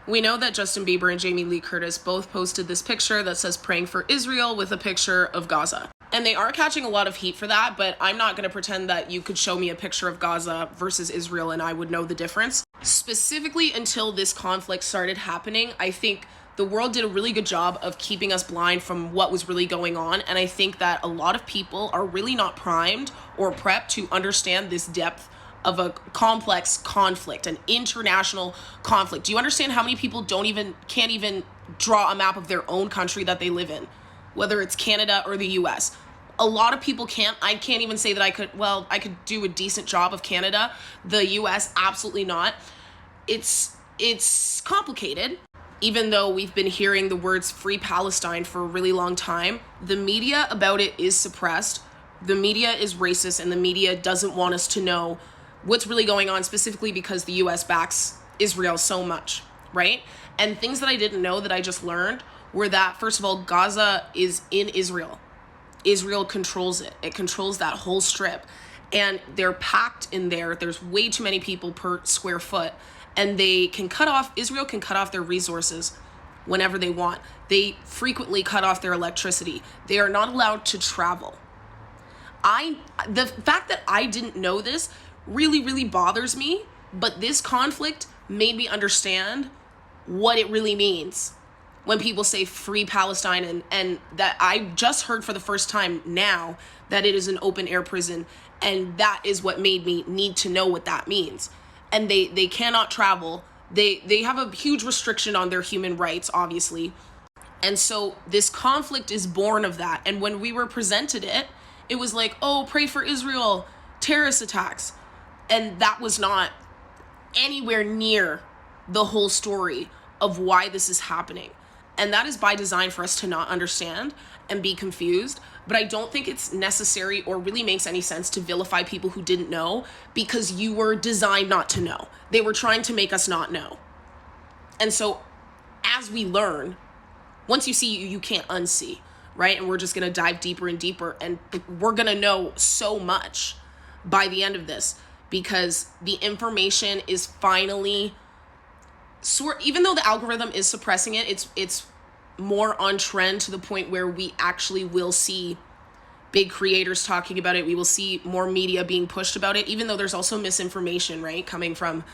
We know that Justin Bieber and Jamie Lee Curtis both posted this picture that says praying for Israel with a picture of Gaza. And they are catching a lot of heat for that, but I'm not going to pretend that you could show me a picture of Gaza versus Israel and I would know the difference. Specifically until this conflict started happening, I think the world did a really good job of keeping us blind from what was really going on. And I think that a lot of people are really not primed or prepped to understand this depth of a complex conflict, an international conflict. Do you understand how many people can't even draw a map of their own country that they live in, whether it's Canada or the US? A lot of people can't. I can't even say that I could do a decent job of Canada. The US, absolutely not. It's complicated. Even though we've been hearing the words Free Palestine for a really long time, the media about it is suppressed. The media is racist, and the media doesn't want us to know what's really going on, specifically because the US backs Israel so much, right? And things that I didn't know that I just learned were that, first of all, Gaza is in Israel. Israel controls it. It controls that whole strip. And they're packed in there. There's way too many people per square foot. And Israel can cut off their resources whenever they want. They frequently cut off their electricity. They are not allowed to travel. The fact that I didn't know this really, really bothers me, but this conflict made me understand what it really means when people say Free Palestine, and that I just heard for the first time now that it is an open air prison, and that is what made me need to know what that means. And they cannot travel. They have a huge restriction on their human rights, obviously. And so this conflict is born of that. And when we were presented it, it was like, oh, pray for Israel, terrorist attacks. And that was not anywhere near the whole story of why this is happening. And that is by design for us to not understand and be confused. But I don't think it's necessary or really makes any sense to vilify people who didn't know, because you were designed not to know. They were trying to make us not know. And so as we learn, once you see, you can't unsee, right? And we're just going to dive deeper and deeper. And we're going to know so much by the end of this, because the information is finally even though the algorithm is suppressing it, it's more on trend to the point where we actually will see big creators talking about it. We will see more media being pushed about it, even though there's also misinformation, right? Coming from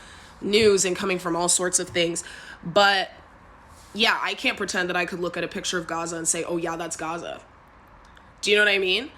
news and coming from all sorts of things. But yeah, I can't pretend that I could look at a picture of Gaza and say, oh yeah, that's Gaza. Do you know what I mean?